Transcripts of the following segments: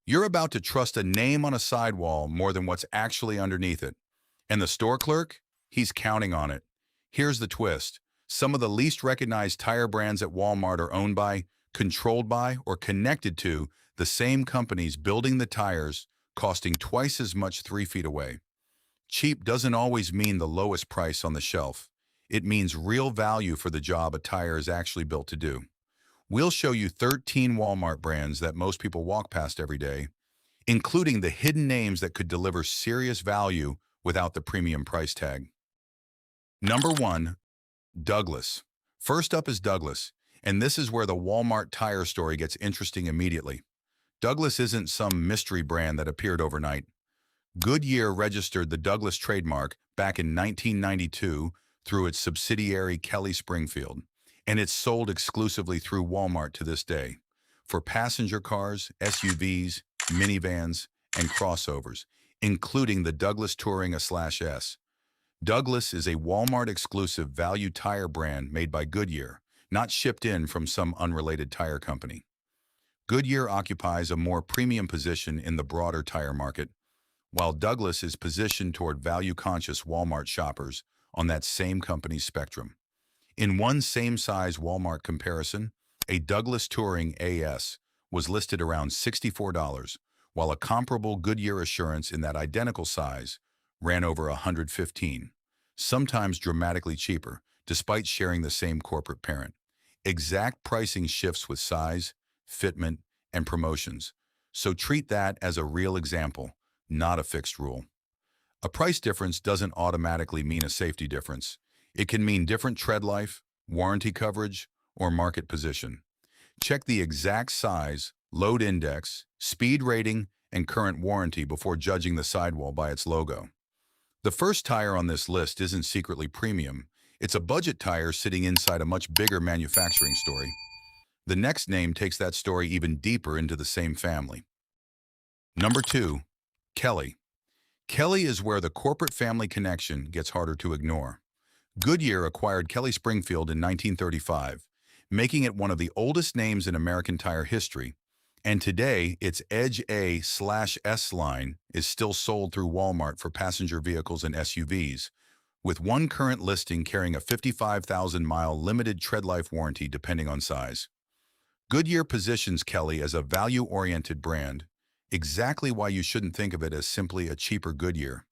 You're about to trust a name on a sidewall more than what's actually underneath it. And the store clerk? He's counting on it. Here's the twist. Some of the least recognized tire brands at Walmart are owned by, controlled by, or connected to the same companies building the tires, costing twice as much 3 feet away. Cheap doesn't always mean the lowest price on the shelf. It means real value for the job a tire is actually built to do. We'll show you 13 Walmart brands that most people walk past every day, including the hidden names that could deliver serious value without the premium price tag. Number 1. Douglas. First up is Douglas, and this is where the Walmart tire story gets interesting immediately. Douglas isn't some mystery brand that appeared overnight. Goodyear registered the Douglas trademark back in 1992 through its subsidiary Kelly Springfield, and it's sold exclusively through Walmart to this day for passenger cars, SUVs, minivans, and crossovers, including the Douglas Touring/S. Douglas is a Walmart-exclusive value tire brand made by Goodyear, not shipped in from some unrelated tire company. Goodyear occupies a more premium position in the broader tire market, while Douglas is positioned toward value-conscious Walmart shoppers on that same company's spectrum. In one same-size Walmart comparison, a Douglas Touring AS was listed around $64, while a comparable Goodyear Assurance in that identical size ran over $115, sometimes dramatically cheaper, despite sharing the same corporate parent. Exact pricing shifts with size, fitment, and promotions, so treat that as a real example, not a fixed rule. A price difference doesn't automatically mean a safety difference. It can mean different tread life, warranty coverage, or market position. Check the exact size, load index, speed rating, and current warranty before judging the sidewall by its logo. The first tire on this list isn't secretly premium. It's a budget tire sitting inside a much bigger manufacturing story. The next name takes that story even deeper into the same family. Number 2. Kelly. Kelly is where the corporate family connection gets harder to ignore. Goodyear acquired Kelly Springfield in 1935, making it one of the oldest names in American tire history, and today its Edge A/S line is still sold through Walmart for passenger vehicles and SUVs, with one current listing carrying a 55,000-mile limited tread life warranty depending on size. Goodyear positions Kelly as a value-oriented brand, exactly why you shouldn't think of it as simply a cheaper Goodyear.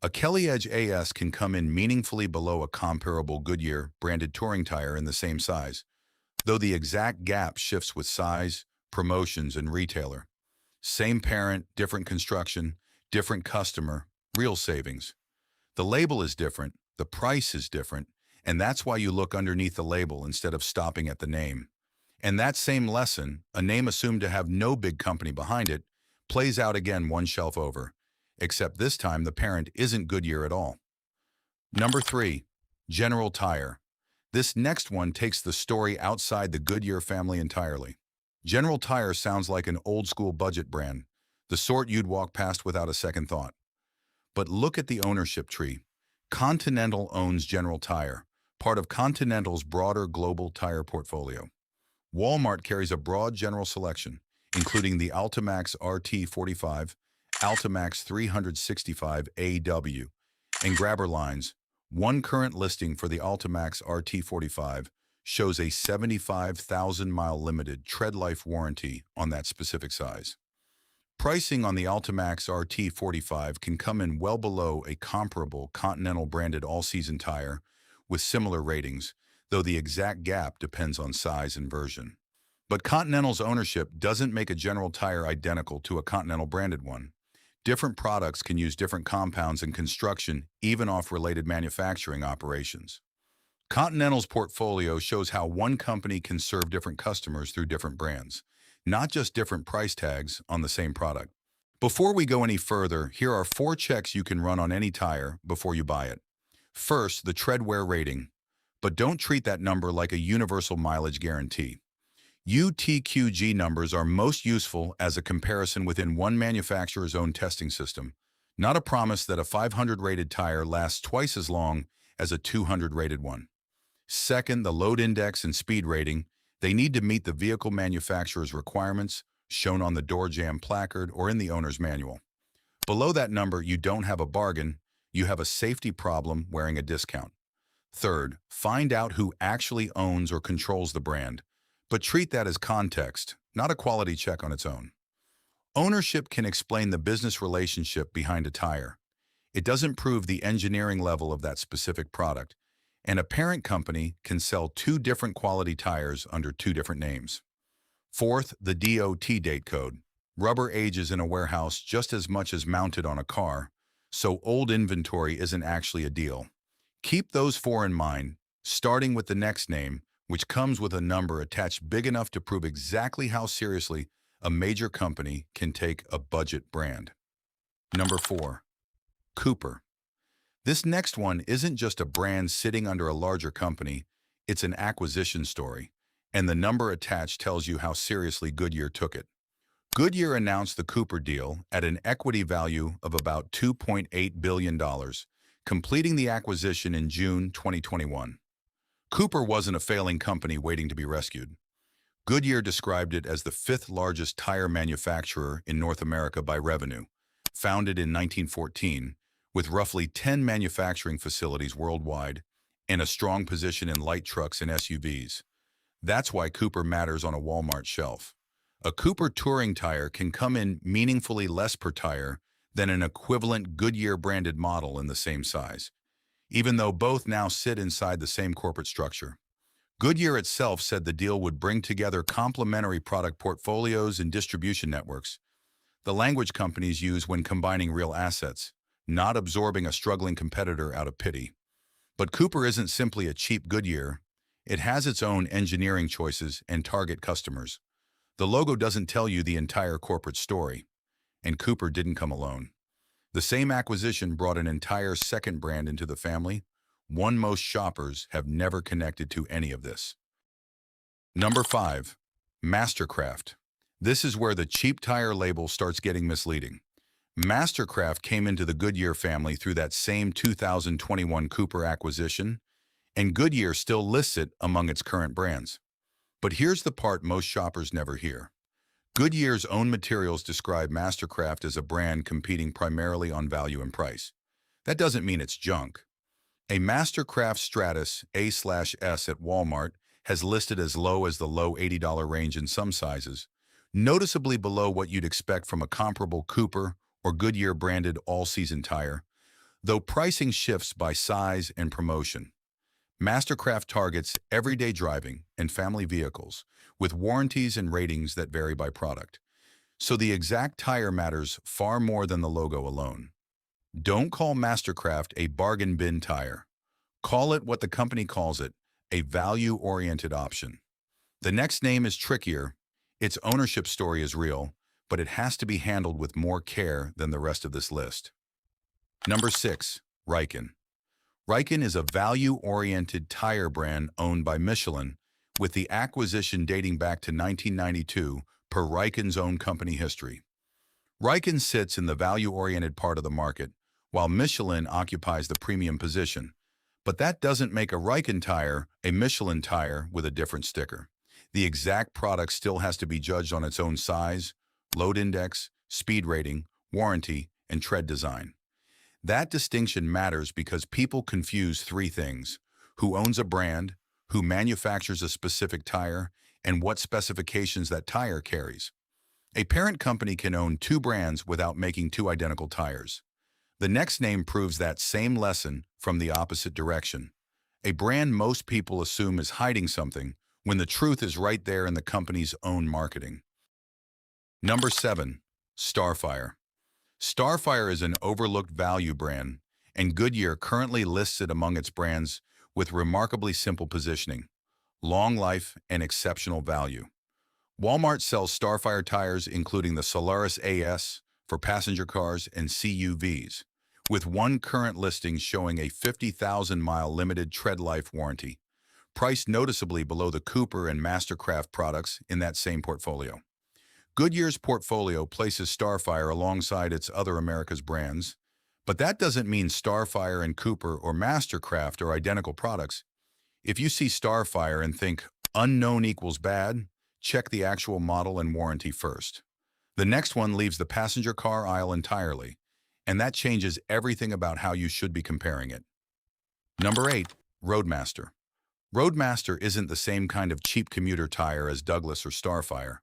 A Kelly Edge AS can come in meaningfully below a comparable Goodyear branded touring tire in the same size, though the exact gap shifts with size, promotions, and retailer. Same parent, different construction, different customer, real savings. The label is different, the price is different, and that's why you look underneath the label instead of stopping at the name. And that same lesson, a name assumed to have no big company behind it, plays out again one shelf over, except this time the parent isn't Goodyear at all. Number 3. General Tire. This next one takes the story outside the Goodyear family entirely. General Tire sounds like an old-school budget brand, the sort you'd walk past without a second thought. But look at the ownership tree. Continental owns General Tire, part of Continental's broader global tire portfolio. Walmart carries a broad general selection, including the Ultimax RT45, Ultimax 365AW, and grabber lines. One current listing for the Ultimax RT45 shows a 75,000-mile limited tread life warranty on that specific size. Pricing on the Ultimax RT45 can come in well below a comparable Continental branded all-season tire with similar ratings, though the exact gap depends on size and version. But Continental's ownership doesn't make a General Tire identical to a Continental branded one. Different products can use different compounds and construction, even off related manufacturing operations. Continental's portfolio shows how one company can serve different customers through different brands, not just different price tags on the same product. Before we go any further, here are 4 checks you can run on any tire before you buy it. First, the tread wear rating. But don't treat that number like a universal mileage guarantee. UTQG numbers are most useful as a comparison within one manufacturer's own testing system, not a promise that a 500-rated tire lasts twice as long as a 200-rated one. Second, the load index and speed rating. They need to meet the vehicle manufacturer's requirements shown on the door jamb placard or in the owner's manual. Below that number, you don't have a bargain, you have a safety problem wearing a discount. Third, find out who actually owns or controls the brand, but treat that as context, not a quality check on its own. Ownership can explain the business relationship behind a tire. It doesn't prove the engineering level of that specific product, and a parent company can sell two different quality tires under two different names. Fourth, the DOT date code. Rubber ages in a warehouse just as much as mounted on a car, so old inventory isn't actually a deal. Keep those four in mind, starting with the next name, which comes with a number attached big enough to prove exactly how seriously a major company can take a budget brand. Number 4. Cooper. This next one isn't just a brand sitting under a larger company, it's an acquisition story, and the number attached tells you how seriously Goodyear took it. Goodyear announced the Cooper deal at an equity value of about $2.8 billion, completing the acquisition in June 2021. Cooper wasn't a failing company waiting to be rescued. Goodyear described it as the fifth largest tire manufacturer in North America by revenue, founded in 1914, with roughly 10 manufacturing facilities worldwide and a strong position in light trucks and SUVs. That's why Cooper matters on a Walmart shelf. A Cooper touring tire can come in meaningfully less per tire than an equivalent Goodyear-branded model in the same size, even though both now sit inside the same corporate structure. Goodyear itself said the deal would bring together complementary product portfolios and distribution networks, the language companies use when combining real assets, not absorbing a struggling competitor out of pity. But Cooper isn't simply a cheap Goodyear. It has its own engineering choices and target customers. The logo doesn't tell you the entire corporate story, and Cooper didn't come alone. The same acquisition brought an entire second brand into the family, one most shoppers have never connected to any of this. Number 5. Mastercraft. This is where the cheap tire label starts getting misleading. Mastercraft came into the Goodyear family through that same 2021 Cooper acquisition, and Goodyear still lists it among its current brands. But here's the part most shoppers never hear. Goodyear's own materials describe Mastercraft as a brand competing primarily on value and price. That doesn't mean it's junk. A Mastercraft Stratus A/S at Walmart has listed as low as the low $80 range in some sizes, noticeably below what you'd expect from a comparable Cooper or Goodyear branded all-season tire, though pricing shifts by size and promotion. Mastercraft targets everyday driving and family vehicles, with warranties and ratings that vary by product. So the exact tire matters far more than the logo alone. Don't call Mastercraft a bargain bin tire. Call it what the company calls it, a value-oriented option. The next name is trickier. Its ownership story is real, but it has to be handled with more care than the rest of this list. Number 6. Riken. Riken is a value-oriented tire brand owned by Michelin, with the acquisition dating back to 1992 per Riken's own company history. Riken sits in the value-oriented part of the market, while Michelin occupies the premium position. But that doesn't make a Riken tire a Michelin tire with a different sticker. The exact product still has to be judged on its own size, load index, speed rating, warranty, and tread design. That distinction matters because people confuse three things: who owns a brand, who manufactures a specific tire, and what specifications that tire carries. A parent company can own two brands without making two identical tires. The next name proves that same lesson from the opposite direction. A brand most people assume is hiding something when the truth is right there in the company's own marketing. Number 7. Starfire. Starfire is an overlooked value brand, and Goodyear currently lists it among its brands with remarkably simple positioning, long life, and exceptional value. Walmart sells Starfire tires including the Solaris AS for passenger cars and CUVs, with one current listing showing a 50,000-mile limited tread life warranty, priced noticeably below the Cooper and Mastercraft products in that same portfolio. Goodyear's portfolio places Starfire alongside its other America's brands, but that doesn't mean Starfire and Cooper or Mastercraft are identical products. If you see Starfire and think unknown equals bad, check the actual model and warranty first. The next one leaves the passenger car aisle entirely, and that changes everything about how you should be comparing it. Number 8. Roadmaster. Roadmaster isn't the same kind of cheap commuter tire as Douglas or Starfire.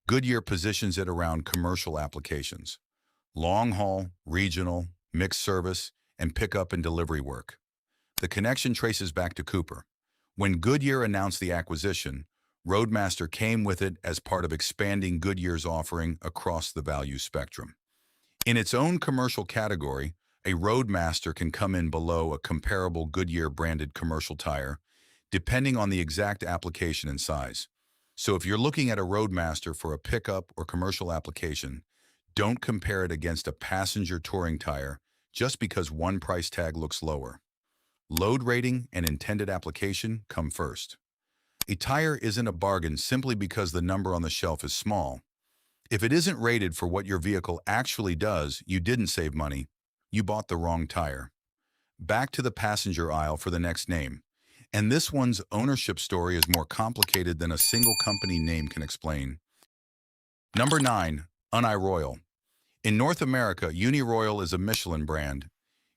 Goodyear positions it around commercial applications. Long haul, regional, mixed service, and pickup and delivery work. The connection traces back to Cooper. When Goodyear announced the acquisition, Roadmaster came with it as part of expanding Goodyear's offering across the value spectrum. In its own commercial category, a Roadmaster can come in below a comparable Goodyear-branded commercial tire, depending on the exact application and size. So if you're looking at a Roadmaster for a pickup or commercial application, don't compare it against a passenger touring tire just because one price tag looks lower. Load rating and intended application come first. A tire isn't a bargain simply because the number on the shelf is small. If it isn't rated for what your vehicle actually does, you didn't save money. You bought the wrong tire. Back to the passenger aisle for the next name. And this one's ownership story is more complicated than a single company name can explain. Number 9. Uniroyal. In North America, Uniroyal is a Michelin brand.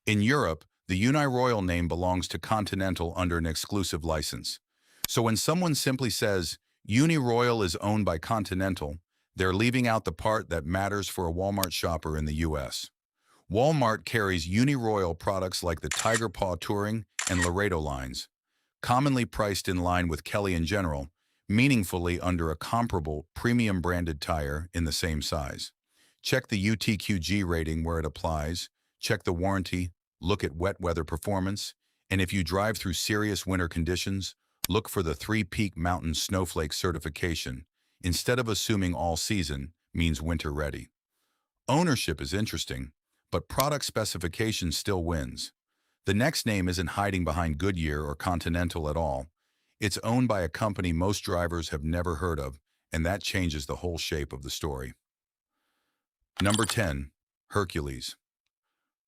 In Europe, the Uniroyal name belongs to Continental under an exclusive license. So when someone simply says, Uniroyal is owned by Continental, they're leaving out the part that matters for a Walmart shopper in the US. Walmart carries Uniroyal products like the Tiger Paw Touring and Laredo lines, commonly priced in line with Kelly and General, meaningfully under a comparable premium branded tire in the same size. Check the UTQG rating where it applies, check the warranty, look at wet weather performance, and if you drive through serious winter conditions, look for the 3 Peak Mountain Snowflake certification, instead of assuming all season means winter ready. Ownership is interesting, but product specification still wins. The next name isn't hiding behind Goodyear or Continental at all. It's owned by a company most drivers have never heard of, and that changes the whole shape of the story. Number 10. Hercules.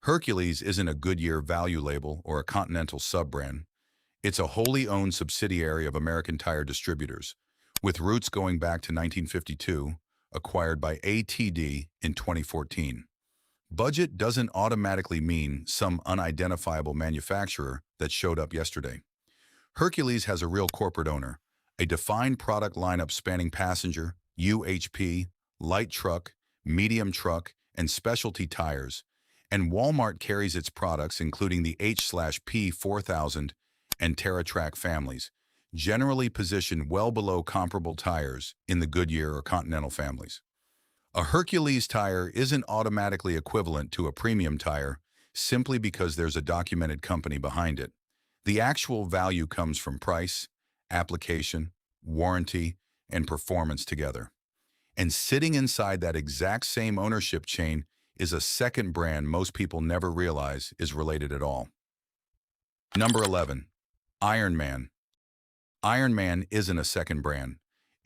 Hercules isn't a Goodyear value label or a Continental sub-brand. It's a wholly owned subsidiary of American Tire Distributors, with roots going back to 1952, acquired by ATD in 2014. Budget doesn't automatically mean some unidentifiable manufacturer that showed up yesterday. Hercules has a real corporate owner, a defined product lineup spanning passenger, UHP, light truck, medium truck, and specialty tires, and Walmart carries its products including the H/P 4000 and TerraTrack families, generally positioned well below comparable tires in the Goodyear or Continental families. A Hercules tire isn't automatically equivalent to a premium tire simply because there's a documented company behind it. The actual value comes from price, application, warranty, and performance together. And sitting inside that exact same ownership chain is a second brand most people never realize is related at all. Number 11. Ironman. Ironman isn't a second brand.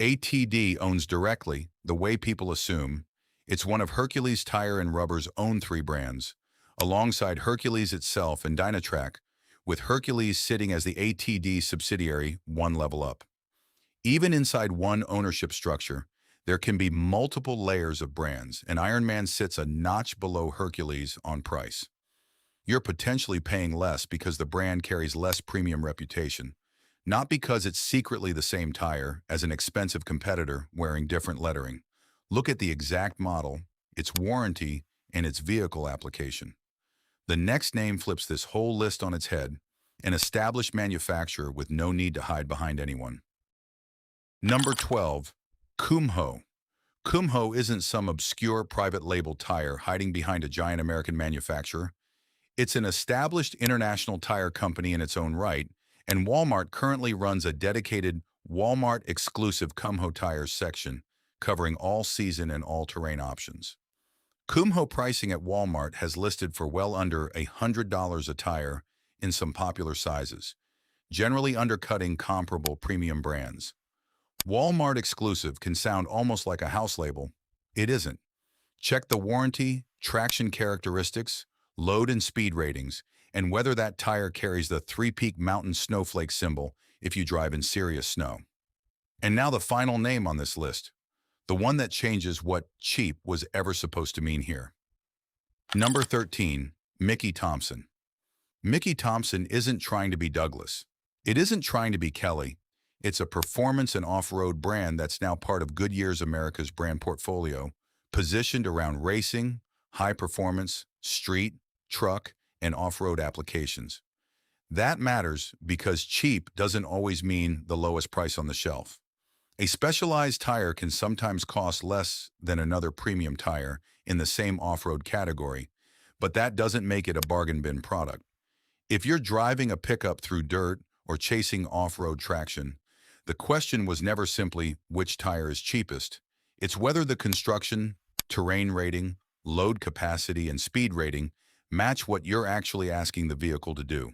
ATD owns directly, the way people assume. It's one of Hercules Tire and Rubber's own 3 brands, alongside Hercules itself and Dynatrac, with Hercules sitting as the ATD subsidiary one level up. Even inside one ownership structure, there can be multiple layers of brands, and Ironman sits a notch below Hercules on price. You're potentially paying less because the brand carries less premium reputation, not because it's secretly the same tire as an expensive competitor wearing different lettering. Look at the exact model, its warranty, and its vehicle application. The next name flips this whole list on its head, an established manufacturer with no need to hide behind anyone. Number 12. Kumho. Kumho isn't some obscure private label tire hiding behind a giant American manufacturer. It's an established international tire company in its own right, and Walmart currently runs a dedicated Walmart-exclusive Kumho tires section, covering all-season and all-terrain options. Kumho pricing at Walmart has listed for well under $100 a tire in some popular sizes, generally undercutting comparable premium brands. Walmart exclusive can sound almost like a house label. It isn't. Check the warranty, traction characteristics, load and speed ratings, and whether that tire carries the 3 Peak Mountain Snowflake symbol if you drive in serious snow. And now the final name on this list, the one that changes what cheap was ever supposed to mean here. Number 13, Mickey Thompson. Mickey Thompson isn't trying to be Douglas. It isn't trying to be Kelly. It's a performance and off-road brand that's now part of Goodyear's America's brand portfolio, positioned around racing, high performance, street, truck, and off-road applications. That matters because cheap doesn't always mean the lowest price on the shelf. A specialized tire can sometimes cost less than another premium tire in the same off-road category, but that doesn't make it a bargain bin product. If you're driving a pickup through dirt or chasing off-road traction, the question was never simply which tire is cheapest. It's whether the construction, terrain rating, load capacity, and speed rating match what you're actually asking the vehicle to do.